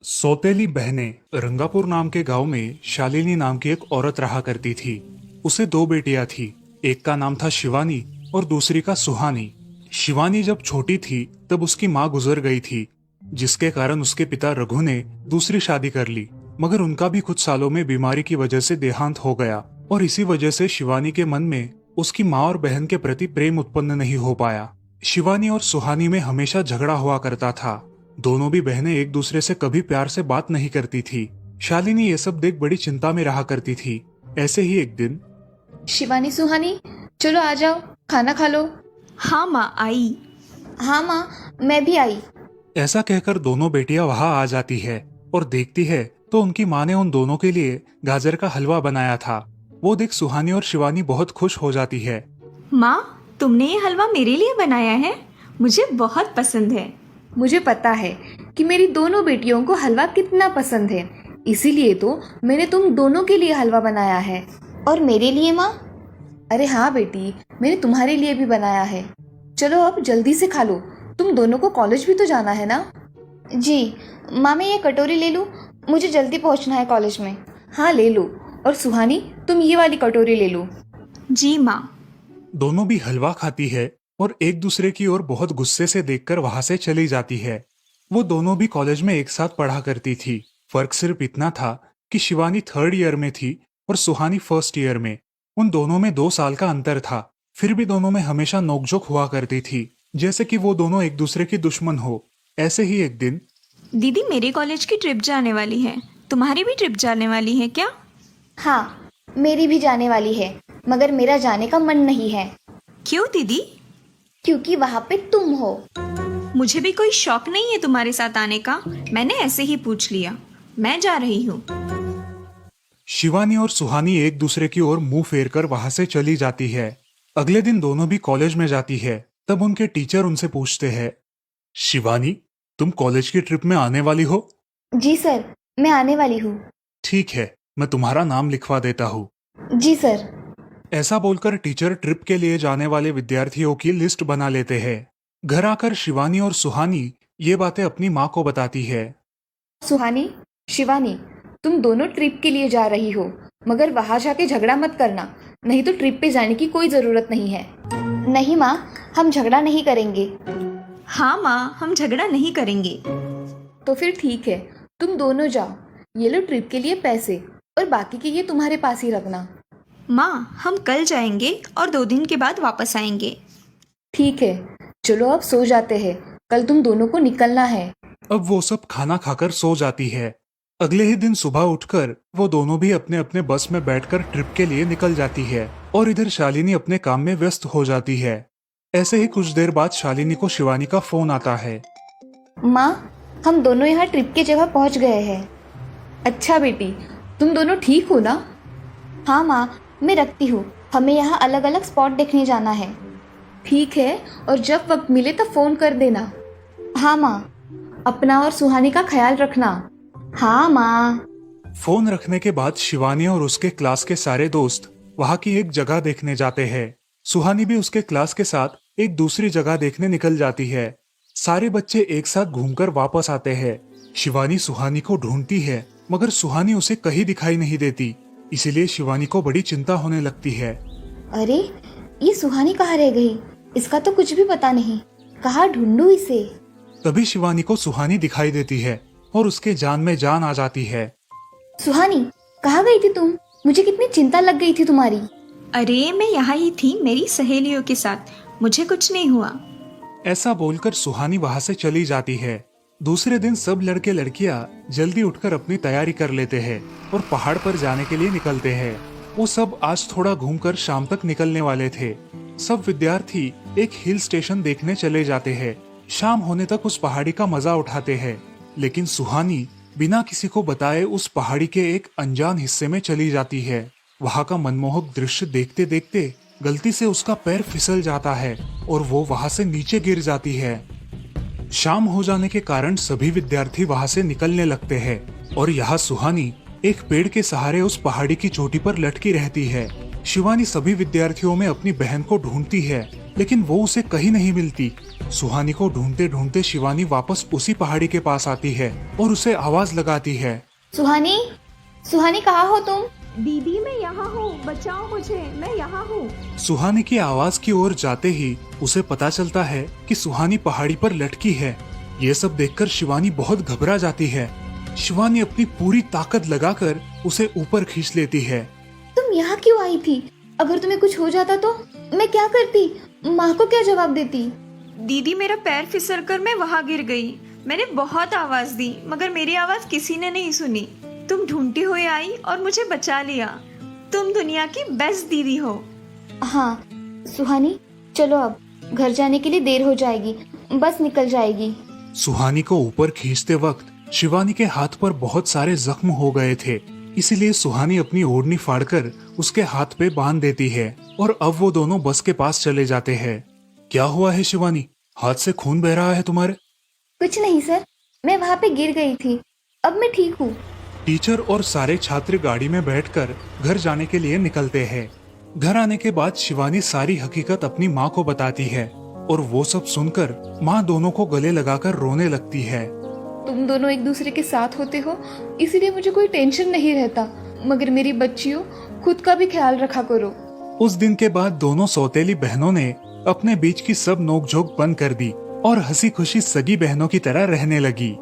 सौतेली बहनें रंगापुर नाम के गांव में शालिनी नाम की एक औरत रहा करती थी। उसे दो बेटियां थी। एक का नाम था शिवानी और दूसरी का सुहानी। शिवानी जब छोटी थी तब उसकी माँ गुजर गई थी, जिसके कारण उसके पिता रघु ने दूसरी शादी कर ली। मगर उनका भी कुछ सालों में बीमारी की वजह से देहांत हो गया और इसी वजह से शिवानी के मन में उसकी माँ और बहन के प्रति प्रेम उत्पन्न नहीं हो पाया। शिवानी और सुहानी में हमेशा झगड़ा हुआ करता था। दोनों भी बहनें एक दूसरे से कभी प्यार से बात नहीं करती थी। शालिनी ये सब देख बड़ी चिंता में रहा करती थी। ऐसे ही एक दिन शिवानी सुहानी, चलो आ जाओ, खाना खा लो। हाँ माँ आई। हाँ माँ, मैं भी आई। ऐसा कहकर दोनों बेटियां वहां आ जाती है और देखती है तो उनकी माँ ने उन दोनों के लिए गाजर का हलवा बनाया था। वो देख सुहानी और शिवानी बहुत खुश हो जाती है। माँ, तुमने ये हलवा मेरे लिए बनाया है? मुझे बहुत पसंद है। मुझे पता है कि मेरी दोनों बेटियों को हलवा कितना पसंद है, इसीलिए तो मैंने तुम दोनों के लिए हलवा बनाया है। और मेरे लिए माँ? अरे हाँ बेटी, मैंने तुम्हारे लिए भी बनाया है। चलो अब जल्दी से खा लो, तुम दोनों को कॉलेज भी तो जाना है ना। जी माँ, मैं ये कटोरी ले लूँ? मुझे जल्दी पहुँचना है कॉलेज में। हाँ ले लो। और सुहानी, तुम ये वाली कटोरी ले लो। जी माँ। दोनों भी हलवा खाती है और एक दूसरे की ओर बहुत गुस्से से देखकर वहां से चली जाती है। वो दोनों भी कॉलेज में एक साथ पढ़ा करती थी। फर्क सिर्फ इतना था कि शिवानी थर्ड ईयर में थी और सुहानी फर्स्ट ईयर में। उन दोनों में 2 साल का अंतर था। फिर भी दोनों में हमेशा नोकझोंक हुआ करती थी, जैसे कि वो दोनों एक दूसरे की दुश्मन हो। ऐसे ही एक दिन दीदी, मेरे कॉलेज की ट्रिप जाने वाली है। तुम्हारी भी ट्रिप जाने वाली है क्या? हाँ, मेरी भी जाने वाली है, मगर मेरा जाने का मन नहीं है। क्यों दीदी? क्योंकि वहाँ पे तुम हो। मुझे भी कोई शौक नहीं है तुम्हारे साथ आने का। मैंने ऐसे ही पूछ लिया। मैं जा रही हूँ। शिवानी और सुहानी एक दूसरे की ओर मुंह फेरकर वहां से चली जाती है। अगले दिन दोनों भी कॉलेज में जाती है। तब उनके टीचर उनसे पूछते हैं, शिवानी, तुम कॉलेज की ट्रिप में आने वाली हो? जी सर, मैं आने वाली हूँ। ठीक है, मैं तुम्हारा नाम लिखवा देता हूँ। जी सर। ऐसा बोलकर टीचर ट्रिप के लिए जाने वाले विद्यार्थियों की लिस्ट बना लेते हैं। घर आकर शिवानी और सुहानी ये बातें अपनी माँ को बताती है। सुहानी, शिवानी, तुम दोनों ट्रिप के लिए जा रही हो, मगर वहां जाके झगड़ा मत करना, नहीं तो ट्रिप पे जाने की कोई जरूरत नहीं है। नहीं माँ, हम झगड़ा नहीं करेंगे। हाँ माँ, हम झगड़ा नहीं करेंगे। तो फिर ठीक है, तुम दोनों जाओ। ये लो ट्रिप के लिए पैसे, और बाकी के ये तुम्हारे पास ही रखना। माँ, हम कल जाएंगे और 2 दिन के बाद वापस आएंगे। ठीक है, चलो अब सो जाते हैं, कल तुम दोनों को निकलना है। अब वो सब खाना खाकर सो जाती है। अगले ही दिन सुबह उठकर वो दोनों भी अपने अपने बस में बैठकर ट्रिप के लिए निकल जाती है और इधर शालिनी अपने काम में व्यस्त हो जाती है। ऐसे ही कुछ देर बाद शालिनी को शिवानी का फोन आता है। माँ, हम दोनों यहाँ ट्रिप की जगह पहुँच गए हैं। अच्छा बेटी, तुम दोनों ठीक हो ना? हाँ माँ, मैं रखती हूँ, हमें यहाँ अलग अलग स्पॉट देखने जाना है। ठीक है, और जब वक्त मिले तब फोन कर देना। हाँ माँ, अपना और सुहानी का ख्याल रखना। हाँ माँ। फोन रखने के बाद शिवानी और उसके क्लास के सारे दोस्त वहाँ की एक जगह देखने जाते हैं। सुहानी भी उसके क्लास के साथ एक दूसरी जगह देखने निकल जाती है। सारे बच्चे एक साथ घूमकर वापस आते हैं। शिवानी सुहानी को ढूंढती है, मगर सुहानी उसे कहीं दिखाई नहीं देती। इसीलिए शिवानी को बड़ी चिंता होने लगती है। अरे, ये सुहानी कहाँ रह गई? इसका तो कुछ भी पता नहीं, कहाँ ढूंढूं इसे? तभी शिवानी को सुहानी दिखाई देती है और उसके जान में जान आ जाती है। सुहानी, कहाँ गई थी तुम? मुझे कितनी चिंता लग गई थी तुम्हारी। अरे, मैं यहाँ ही थी मेरी सहेलियों के साथ। मुझे कुछ नहीं हुआ। ऐसा बोलकर सुहानी वहां से चली जाती है। दूसरे दिन सब लड़के लड़कियां जल्दी उठकर अपनी तैयारी कर लेते हैं और पहाड़ पर जाने के लिए निकलते हैं। वो सब आज थोड़ा घूमकर शाम तक निकलने वाले थे। सब विद्यार्थी एक हिल स्टेशन देखने चले जाते हैं। शाम होने तक उस पहाड़ी का मजा उठाते हैं, लेकिन सुहानी बिना किसी को बताए उस पहाड़ी के एक अनजान हिस्से में चली जाती है। वहाँ का मनमोहक दृश्य देखते देखते गलती से उसका पैर फिसल जाता है और वो वहाँ से नीचे गिर जाती है। शाम हो जाने के कारण सभी विद्यार्थी वहाँ से निकलने लगते हैं और यहाँ सुहानी एक पेड़ के सहारे उस पहाड़ी की चोटी पर लटकी रहती है। शिवानी सभी विद्यार्थियों में अपनी बहन को ढूंढती है, लेकिन वो उसे कहीं नहीं मिलती। सुहानी को ढूंढते ढूंढते शिवानी वापस उसी पहाड़ी के पास आती है और उसे आवाज लगाती है। सुहानी, सुहानी कहाँ हो तुम? दीदी मैं यहाँ हूँ, बचाओ मुझे, मैं यहाँ हूँ। सुहानी की आवाज की ओर जाते ही उसे पता चलता है कि सुहानी पहाड़ी पर लटकी है। ये सब देखकर शिवानी बहुत घबरा जाती है। शिवानी अपनी पूरी ताकत लगाकर उसे ऊपर खींच लेती है। तुम यहाँ क्यों आई थी? अगर तुम्हें कुछ हो जाता तो मैं क्या करती? माँ को क्या जवाब देती? दीदी मेरा पैर फिसल कर मैं वहाँ गिर गई। मैंने बहुत आवाज दी मगर मेरी आवाज किसी ने नहीं सुनी। तुम ढूंढती हुई आई और मुझे बचा लिया। तुम दुनिया की बेस्ट दीदी हो। हाँ सुहानी, चलो अब घर जाने के लिए देर हो जाएगी, बस निकल जाएगी। सुहानी को ऊपर खींचते वक्त शिवानी के हाथ पर बहुत सारे जख्म हो गए थे, इसीलिए सुहानी अपनी ओढ़नी फाड़कर उसके हाथ पे बांध देती है और अब वो दोनों बस के पास चले जाते हैं। क्या हुआ है शिवानी, हाथ से खून बह रहा है तुम्हारे? कुछ नहीं सर, मैं वहाँ पे गिर गई थी, अब मैं ठीक हूँ। टीचर और सारे छात्र गाड़ी में बैठकर घर जाने के लिए निकलते हैं। घर आने के बाद शिवानी सारी हकीकत अपनी माँ को बताती है और वो सब सुनकर माँ दोनों को गले लगाकर रोने लगती है। तुम दोनों एक दूसरे के साथ होते हो इसीलिए मुझे कोई टेंशन नहीं रहता, मगर मेरी बच्चियों खुद का भी ख्याल रखा करो। उस दिन के बाद दोनों सौतेली बहनों ने अपने बीच की सब नोकझोंक बंद कर दी और हंसी खुशी सगी बहनों की तरह रहने लगी।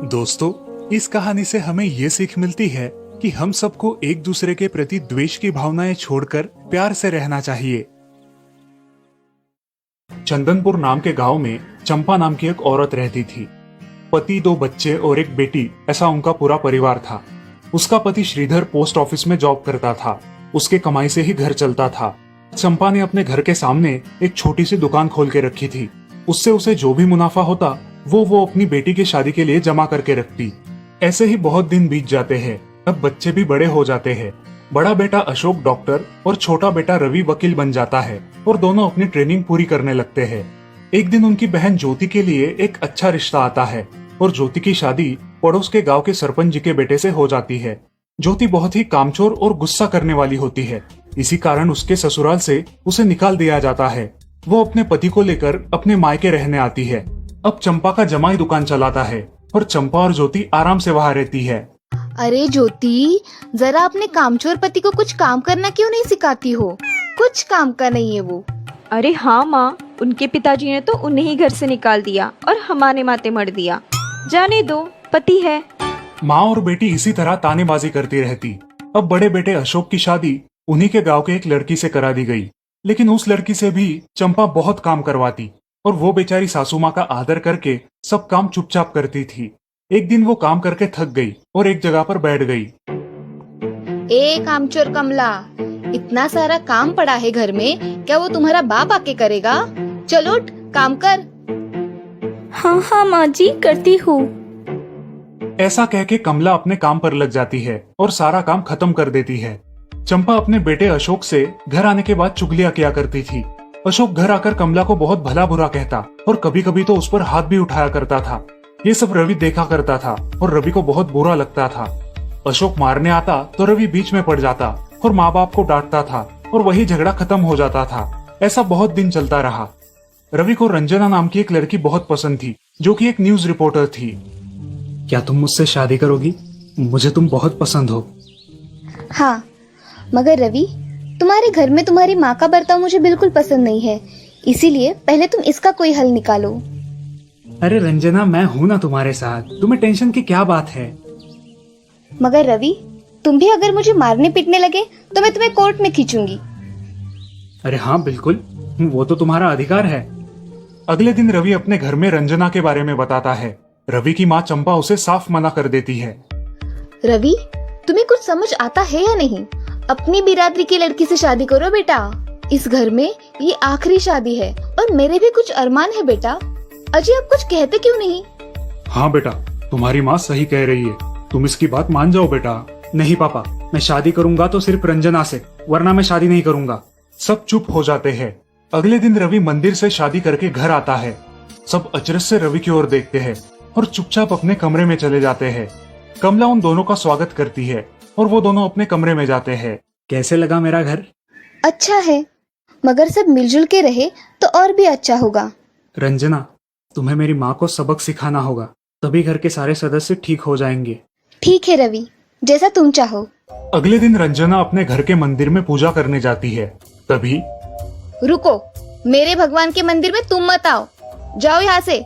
दोस्तों, इस कहानी से हमें ये सीख मिलती है कि हम सबको एक दूसरे के प्रति द्वेष की भावनाएं छोड़कर प्यार से रहना चाहिए। चंदनपुर नाम के गांव में चंपा नाम की एक औरत रहती थी। पति, 2 बच्चे और एक बेटी, ऐसा उनका पूरा परिवार था। उसका पति श्रीधर पोस्ट ऑफिस में जॉब करता था। उसके कमाई से ही घर चलता था। चंपा ने अपने घर के सामने एक छोटी सी दुकान खोल के रखी थी। उससे उसे जो भी मुनाफा होता वो अपनी बेटी की शादी के लिए जमा करके रखती। ऐसे ही बहुत दिन बीत जाते हैं। अब बच्चे भी बड़े हो जाते हैं। बड़ा बेटा अशोक डॉक्टर और छोटा बेटा रवि वकील बन जाता है और दोनों अपनी ट्रेनिंग पूरी करने लगते हैं। एक दिन उनकी बहन ज्योति के लिए एक अच्छा रिश्ता आता है और ज्योति की शादी पड़ोस के गांव के सरपंच जी के बेटे से हो जाती है। ज्योति बहुत ही कामचोर और गुस्सा करने वाली होती है। इसी कारण उसके ससुराल से उसे निकाल दिया जाता है। वो अपने पति को लेकर अपने मायके रहने आती है। अब चंपा का जमाई दुकान चलाता है और चंपा और ज्योति आराम से वहाँ रहती है। अरे ज्योति, जरा अपने कामचोर पति को कुछ काम करना क्यों नहीं सिखाती हो? कुछ काम का नहीं है वो। अरे हाँ माँ, उनके पिताजी ने तो उन्हें ही घर से निकाल दिया और हमारे माथे मर दिया। जाने दो, पति है। माँ और बेटी इसी तरह तानेबाजी करती रहती। अब बड़े बेटे अशोक की शादी उन्हीं के गांव के एक लड़की से करा दी गई, लेकिन उस लड़की से भी चंपा बहुत काम करवाती और वो बेचारी सासू माँ का आदर करके सब काम चुपचाप करती थी। एक दिन वो काम करके थक गई और एक जगह पर बैठ गई। ए कामचोर कमला, इतना सारा काम पड़ा है घर में, क्या वो तुम्हारा बाप आके करेगा? चलो उठ, काम कर। हाँ हाँ माँ जी, करती हूँ। ऐसा कह के कमला अपने काम पर लग जाती है और सारा काम खत्म कर देती है। चंपा अपने बेटे अशोक से घर आने के बाद चुगलियां किया करती थी। अशोक घर आकर कमला को बहुत भला बुरा कहता और कभी कभी तो उस पर हाथ भी उठाया करता था। ये सब रवि देखा करता था और रवि को बहुत बुरा लगता था। अशोक मारने आता तो रवि बीच में पड़ जाता और माँ बाप को डांटता था और वही झगड़ा खत्म हो जाता था। ऐसा बहुत दिन चलता रहा। रवि को रंजना नाम की एक लड़की बहुत पसंद थी, जो कि एक न्यूज रिपोर्टर थी। क्या तुम मुझसे शादी करोगी? मुझे तुम बहुत पसंद हो। हाँ, मगर रवि, तुम्हारे घर में तुम्हारी माँ का बर्ताव मुझे बिल्कुल पसंद नहीं है, इसीलिए पहले तुम इसका कोई हल निकालो। अरे रंजना, मैं हूँ ना तुम्हारे साथ, तुम्हें टेंशन की क्या बात है? मगर रवि, तुम भी अगर मुझे मारने पीटने लगे तो मैं तुम्हें कोर्ट में खींचूंगी। अरे हाँ बिल्कुल, वो तो तुम्हारा अधिकार है। अगले दिन रवि अपने घर में रंजना के बारे में बताता है। रवि की माँ चंपा उसे साफ मना कर देती है। रवि, तुम्हें कुछ समझ आता है या नहीं? अपनी बिरादरी की लड़की से शादी करो बेटा। इस घर में ये आखिरी शादी है और मेरे भी कुछ अरमान है बेटा। अजय, आप कुछ कहते क्यों नहीं? हाँ बेटा, तुम्हारी माँ सही कह रही है, तुम इसकी बात मान जाओ बेटा। नहीं पापा, मैं शादी करूंगा तो सिर्फ रंजना से, वरना मैं शादी नहीं करूंगा। सब चुप हो जाते हैं। अगले दिन रवि मंदिर से शादी करके घर आता है। सब अचरज से रवि की ओर देखते हैं और चुपचाप अपने कमरे में चले जाते हैं। कमला उन दोनों का स्वागत करती है और वो दोनों अपने कमरे में जाते हैं। कैसे लगा मेरा घर? अच्छा है, मगर सब मिलजुल के रहे तो और भी अच्छा होगा। रंजना, तुम्हें मेरी माँ को सबक सिखाना होगा, तभी घर के सारे सदस्य ठीक हो जाएंगे। ठीक है रवि, जैसा तुम चाहो। अगले दिन रंजना अपने घर के मंदिर में पूजा करने जाती है। तभी रुको, मेरे भगवान के मंदिर में तुम मत आओ, जाओ यहाँ से।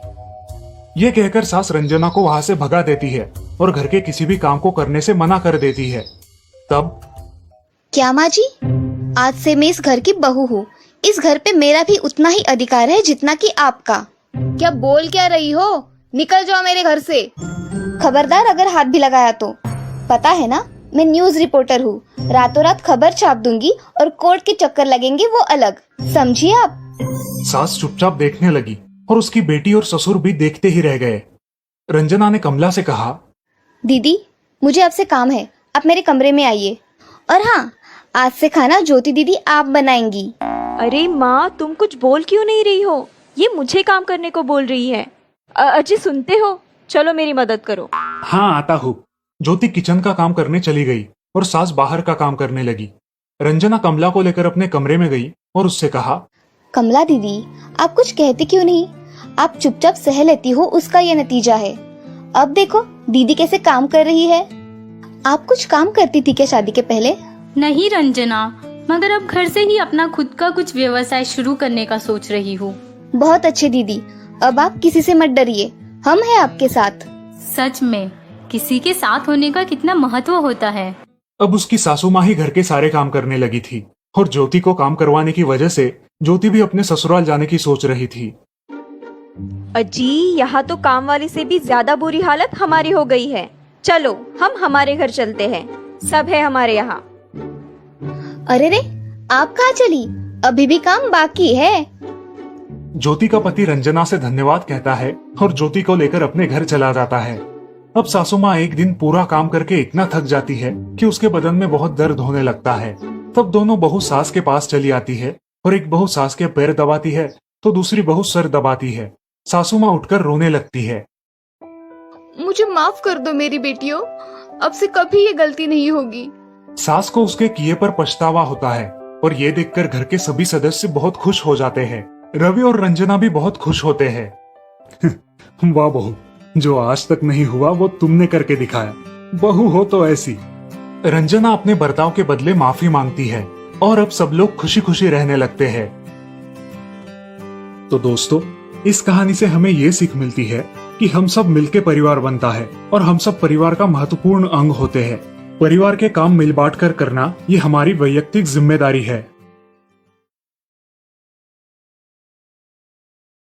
ये कहकर सास रंजना को वहां से भगा देती है और घर के किसी भी काम को करने से मना कर देती है। तब क्या माँ जी, आज से मैं इस घर की बहू हूँ। इस घर पे मेरा भी उतना ही अधिकार है जितना कि आपका। क्या बोल क्या रही हो? निकल जाओ मेरे घर से। खबरदार अगर हाथ भी लगाया तो। पता है ना, मैं न्यूज रिपोर्टर हूँ। रातों रात खबर छाप दूंगी और कोर्ट के चक्कर लगेंगे वो अलग, समझिए आप। सास चुपचाप देखने लगी और उसकी बेटी और ससुर भी देखते ही रह गए। रंजना ने कमला से कहा, दीदी, मुझे आपसे काम है, आप मेरे कमरे में आइए। और हाँ, आज से खाना ज्योति दीदी आप बनाएंगी। अरे माँ, तुम कुछ बोल क्यों नहीं रही हो? ये मुझे काम करने को बोल रही है। अजय, सुनते हो? चलो मेरी मदद करो। हाँ आता हूँ। ज्योति किचन का काम करने चली गई और सास बाहर का काम करने लगी। रंजना कमला को लेकर अपने कमरे में गई और उससे कहा, कमला दीदी, आप कुछ कहते क्यों नहीं? आप चुपचाप सह लेती हो, उसका ये नतीजा है। अब देखो दीदी कैसे काम कर रही है। आप कुछ काम करती थी क्या शादी के पहले? नहीं रंजना, मगर अब घर से ही अपना खुद का कुछ व्यवसाय शुरू करने का सोच रही हूँ। बहुत अच्छे दीदी, अब आप किसी से मत डरिए, हम हैं आपके साथ। सच में किसी के साथ होने का कितना महत्व होता है। अब उसकी सासू माँ ही घर के सारे काम करने लगी थी और ज्योति को काम करवाने की वजह से ज्योति भी अपने ससुराल जाने की सोच रही थी। अजी, यहाँ तो काम वाली से भी ज्यादा बुरी हालत हमारी हो गई है। चलो हम हमारे घर चलते हैं, सब है हमारे यहाँ। अरे रे, आप कहाँ चली? अभी भी काम बाकी है। ज्योति का पति रंजना से धन्यवाद कहता है और ज्योति को लेकर अपने घर चला जाता है। अब सासू माँ एक दिन पूरा काम करके इतना थक जाती है कि उसके बदन में बहुत दर्द होने लगता है। तब दोनों बहू सास के पास चली आती है और एक बहू सास के पैर दबाती है तो दूसरी बहू सर दबाती है। सासू माँ उठकर रोने लगती है। मुझे माफ कर दो मेरी बेटियों, अब से कभी ये गलती नहीं होगी। सास को उसके किए पर पछतावा होता है और ये देखकर घर के सभी सदस्य बहुत खुश हो जाते हैं। रवि और रंजना भी बहुत खुश होते हैं। वाह बहू, जो आज तक नहीं हुआ वो तुमने करके दिखाया। बहू हो तो ऐसी। रंजना अपने बर्ताव के बदले माफी मांगती है और अब सब लोग खुशी खुशी रहने लगते हैं। तो दोस्तों, इस कहानी से हमें ये सीख मिलती है कि हम सब मिलके परिवार बनता है और हम सब परिवार का महत्वपूर्ण अंग होते हैं। परिवार के काम मिल बांट कर करना ये हमारी वैयक्तिक जिम्मेदारी है।